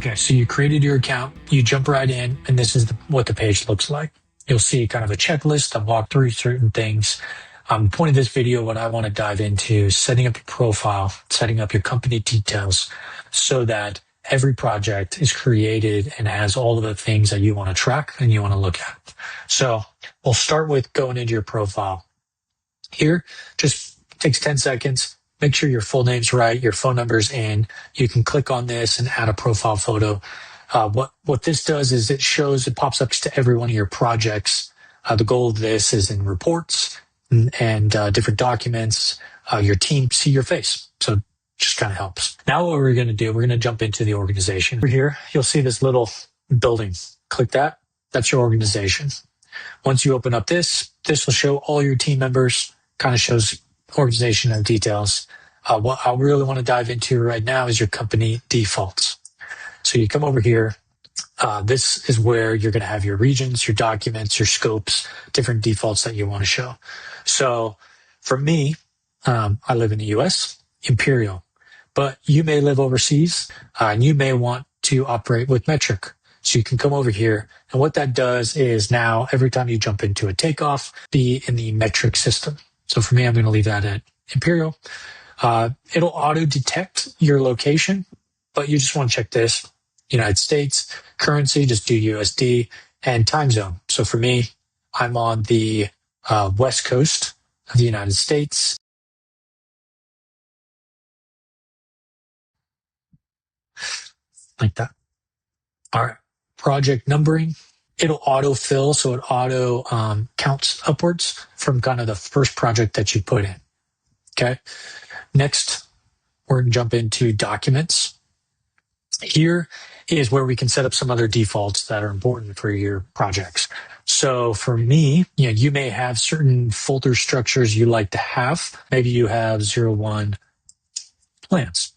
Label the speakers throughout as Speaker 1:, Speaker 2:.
Speaker 1: Okay, so you created your account, you jump right in, and this is what the page looks like. You'll see kind of a checklist that walk through certain things. The point of this video, what I want to dive into is setting up your profile, setting up your company details so that every project is created and has all of the things that you want to track and you want to look at. So we'll start with going into your profile. Here, just takes 10 seconds. Make sure your full name's right, your phone number's in. You can click on this and add a profile photo. What this does is it pops up to every one of your projects. The goal of this is in reports and different documents, your team see your face. So just kind of helps. Now what we're going to do, we're going to jump into the organization. Over here, you'll see this little building. Click that. That's your organization. Once you open up this will show all your team members, kind of shows organization and details. What I really want to dive into right now is your company defaults. So you come over here. This is where you're going to have your regions, your documents, your scopes, different defaults that you want to show. So for me, I live in the US, Imperial, but you may live overseas and you may want to operate with metric. So you can come over here, and what that does is now every time you jump into a takeoff, be in the metric system. So for me, I'm going to leave that at Imperial. It'll auto detect your location, but you just want to check this. United States, currency, just do USD, and time zone. So for me, I'm on the West Coast of the United States. Like that. All right. Project numbering. It'll autofill, so it auto counts upwards from kind of the first project that you put in. Okay. Next, we're going to jump into documents. Here is where we can set up some other defaults that are important for your projects. So for me, you may have certain folder structures you like to have. Maybe you have 01 plans.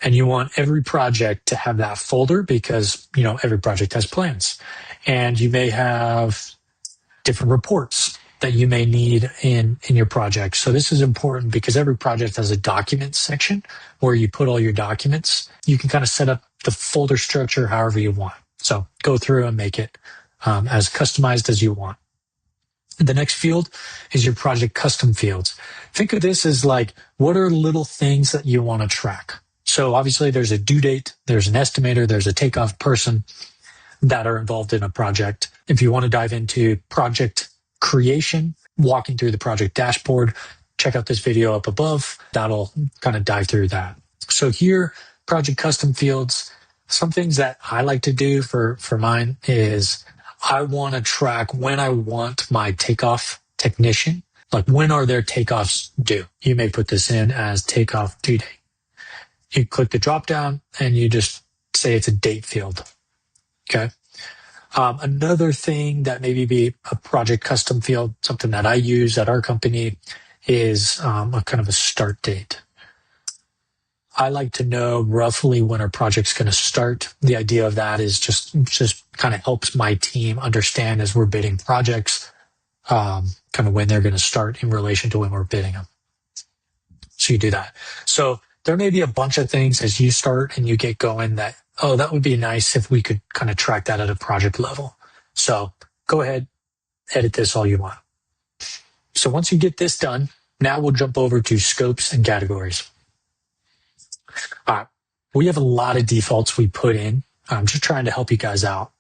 Speaker 1: And you want every project to have that folder because, every project has plans. And you may have different reports that you may need in your project. So this is important because every project has a document section where you put all your documents. You can kind of set up the folder structure however you want. So go through and make it as customized as you want. The next field is your project custom fields. Think of this as like, what are little things that you want to track? So obviously there's a due date, there's an estimator, there's a takeoff person that are involved in a project. If you want to dive into project creation, walking through the project dashboard, check out this video up above. That'll kind of dive through that. So here, project custom fields, some things that I like to do for mine is I want to track when I want my takeoff technician, like when are their takeoffs due? You may put this in as takeoff due date. You click the drop down and you just say it's a date field. Okay. Another thing that maybe be a project custom field, something that I use at our company is a kind of a start date. I like to know roughly when our project's going to start. The idea of that is just kind of helps my team understand as we're bidding projects, kind of when they're going to start in relation to when we're bidding them. So you do that. So there may be a bunch of things as you start and you get going that, that would be nice if we could kind of track that at a project level. So go ahead, edit this all you want. So once you get this done, now we'll jump over to scopes and categories. All right. We have a lot of defaults we put in. I'm just trying to help you guys out.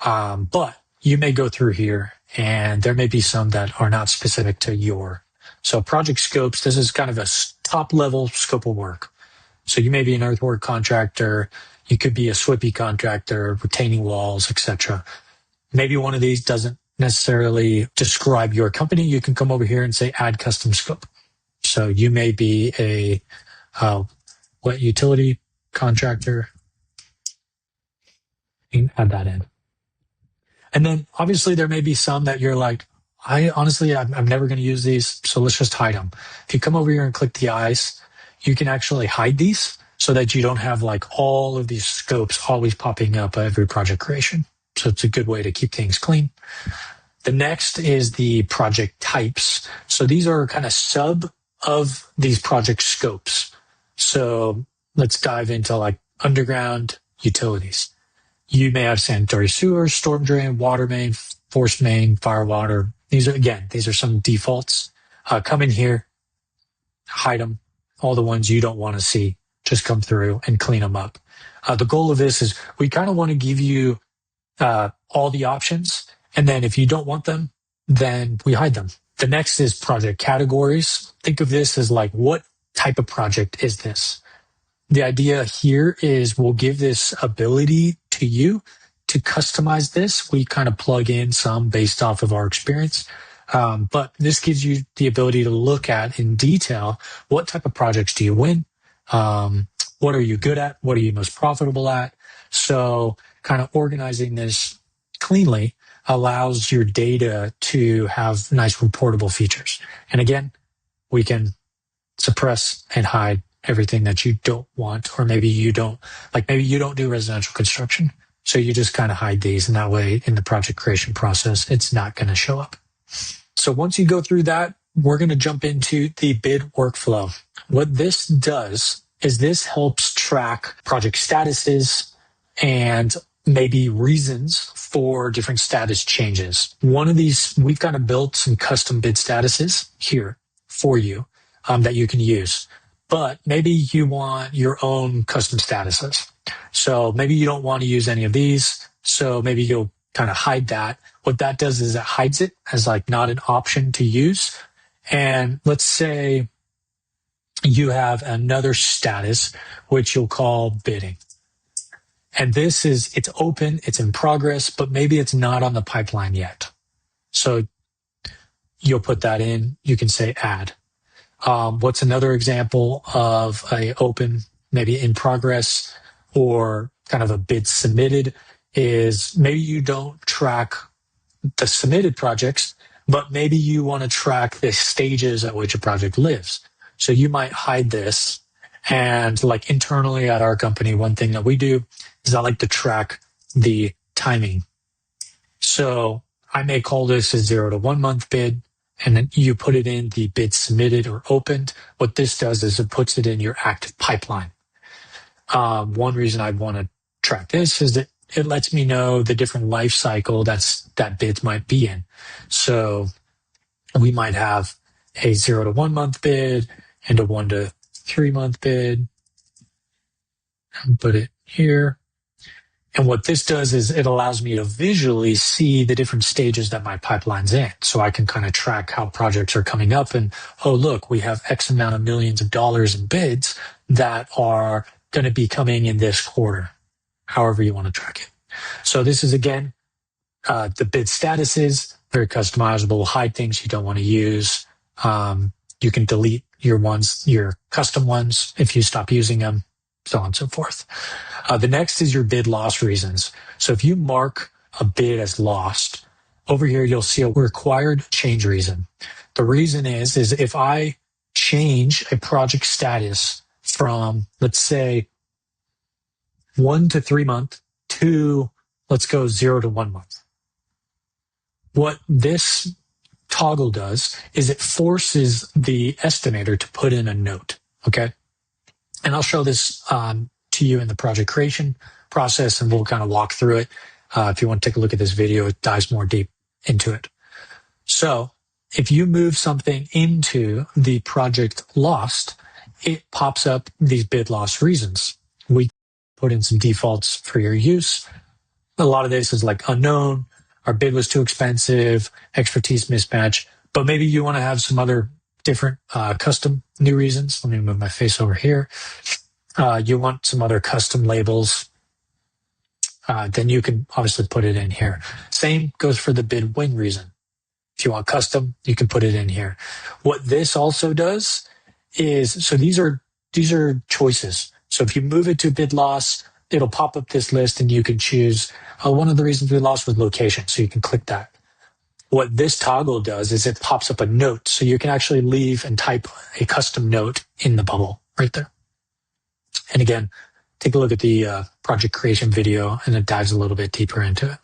Speaker 1: But you may go through here and there may be some that are not specific to your. So project scopes, this is kind of a top level scope of work. So you may be an earthwork contractor. You could be a SWIPy contractor, retaining walls, etc. Maybe one of these doesn't necessarily describe your company. You can come over here and say add custom scope. So you may be a wet utility contractor. You can add that in. And then obviously there may be some that you're like, I'm never going to use these, so let's just hide them. If you come over here and click the eyes, you can actually hide these so that you don't have like all of these scopes always popping up at every project creation. So it's a good way to keep things clean. The next is the project types. So these are kind of sub of these project scopes. So let's dive into like underground utilities. You may have sanitary sewer, storm drain, water main, force main, fire water. These are some defaults. Come in here, hide them. All the ones you don't want to see, just come through and clean them up. The goal of this is we kind of want to give you all the options. And then if you don't want them, then we hide them. The next is project categories. Think of this as like, what type of project is this? The idea here is we'll give this ability to you to customize this. We kind of plug in some based off of our experience. But this gives you the ability to look at in detail, what type of projects do you win? What are you good at? What are you most profitable at? So kind of organizing this cleanly allows your data to have nice reportable features. And again, we can suppress and hide everything that you don't want, or maybe you don't do residential construction. So you just kind of hide these, and that way in the project creation process, it's not going to show up. So once you go through that, we're going to jump into the bid workflow. What this does is this helps track project statuses and maybe reasons for different status changes. One of these, we've kind of built some custom bid statuses here for you that you can use. But maybe you want your own custom statuses. So maybe you don't want to use any of these. So maybe you'll kind of hide that. What that does is it hides it as like not an option to use. And let's say you have another status, which you'll call bidding. And it's open, it's in progress, but maybe it's not on the pipeline yet. So you'll put that in. You can say add. What's another example of a open, maybe in progress, or kind of a bid submitted is maybe you don't track the submitted projects, but maybe you want to track the stages at which a project lives. So you might hide this. And like internally at our company, one thing that we do is I like to track the timing. So I may call this a 0 to 1 month bid, and then you put it in the bid submitted or opened. What this does is it puts it in your active pipeline. One reason I want to track this is that it lets me know the different life cycle that bids might be in. So we might have a 0 to 1 month bid and a 1 to 3 month bid. And put it here. And what this does is it allows me to visually see the different stages that my pipeline's in. So I can kind of track how projects are coming up and, oh, look, we have X amount of millions of dollars in bids that are going to be coming in this quarter, however you want to track it. So this is, again, the bid statuses, very customizable, hide things you don't want to use. You can delete your custom ones if you stop using them, so on and so forth. The next is your bid loss reasons. So if you mark a bid as lost, over here you'll see a required change reason. The reason is if I change a project status from, let's say, 1 to 3 month to, let's go 0 to 1 month. What this toggle does is it forces the estimator to put in a note, okay? And I'll show this to you in the project creation process, and we'll kind of walk through it. If you want to take a look at this video, it dives more deep into it. So if you move something into the project lost, it pops up these bid loss reasons. We put in some defaults for your use. A lot of this is like unknown, our bid was too expensive, expertise mismatch, but maybe you want to have some other different custom new reasons. Let me move my face over here. You want some other custom labels, then you can obviously put it in here. Same goes for the bid win reason. If you want custom, you can put it in here. What this also does is, so these are choices. So if you move it to bid loss, it'll pop up this list and you can choose, one of the reasons we lost was location. So you can click that. What this toggle does is it pops up a note. So you can actually leave and type a custom note in the bubble right there. And again, take a look at the project creation video and it dives a little bit deeper into it.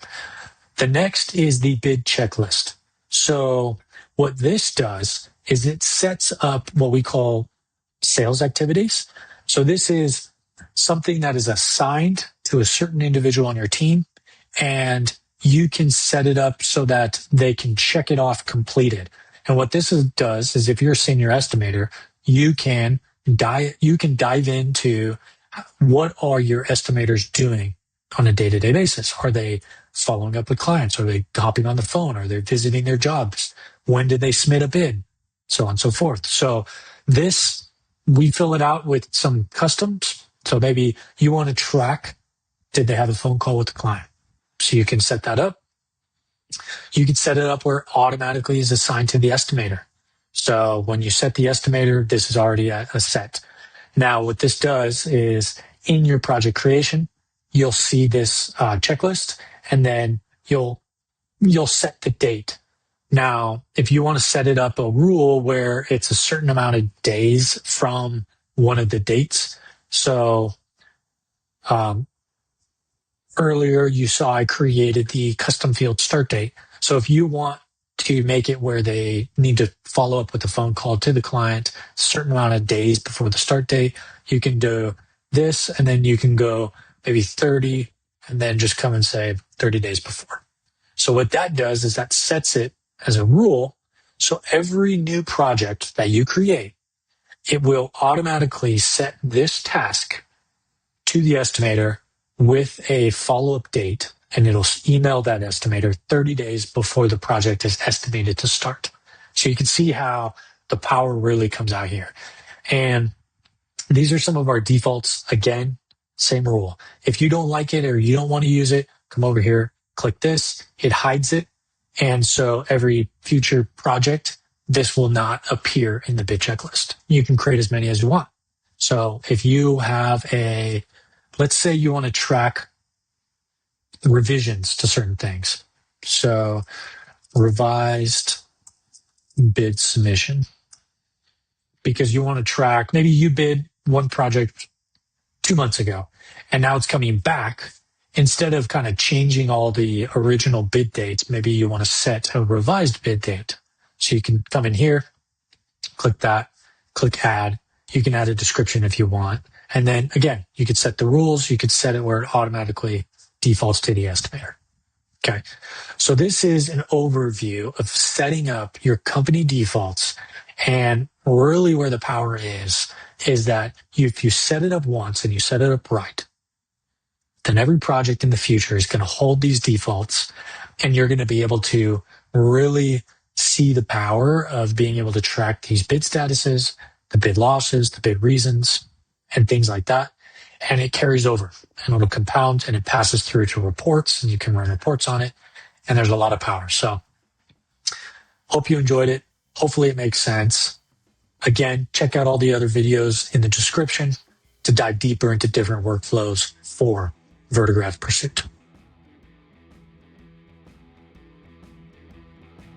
Speaker 1: The next is the bid checklist. So what this does is it sets up what we call sales activities. So this is something that is assigned to a certain individual on your team, and you can set it up so that they can check it off completed. And what does is if you're a senior estimator, you can dive into what are your estimators doing on a day-to-day basis. Are they following up with clients? Are they hopping on the phone? Are they visiting their jobs? When did they submit a bid? So on and so forth. So this, we fill it out with some customs. So maybe you want to track, did they have a phone call with the client? So you can set that up. You can set it up where it automatically is assigned to the estimator. So when you set the estimator, this is already a set. Now, what this does is in your project creation, you'll see this checklist, and then you'll set the date. Now, if you want to set it up a rule where it's a certain amount of days from one of the dates, so earlier you saw I created the custom field start date. So if you want to make it where they need to follow up with a phone call to the client a certain amount of days before the start date, you can do this, and then you can go maybe 30 and then just come and say 30 days before. So what that does is that sets it as a rule. So every new project that you create, it will automatically set this task to the estimator with a follow-up date, and it'll email that estimator 30 days before the project is estimated to start. So you can see how the power really comes out here. And these are some of our defaults. Again, same rule. If you don't like it or you don't want to use it, come over here, click this, it hides it. And so every future project, this will not appear in the bid checklist. You can create as many as you want. So if you have let's say you want to track revisions to certain things. So revised bid submission, because you want to track, maybe you bid one project 2 months ago, and now it's coming back. Instead of kind of changing all the original bid dates, maybe you want to set a revised bid date. So you can come in here, click that, click add. You can add a description if you want. And then again, you could set the rules. You could set it where it automatically defaults to the estimator. Okay. So this is an overview of setting up your company defaults. And really where the power is that if you set it up once and you set it up right, then every project in the future is going to hold these defaults, and you're going to be able to really see the power of being able to track these bid statuses, the bid losses, the bid reasons, and things like that. And it carries over, and it'll compound, and it passes through to reports, and you can run reports on it. And there's a lot of power. So hope you enjoyed it. Hopefully it makes sense. Again, check out all the other videos in the description to dive deeper into different workflows for Vertigraph Pursuit.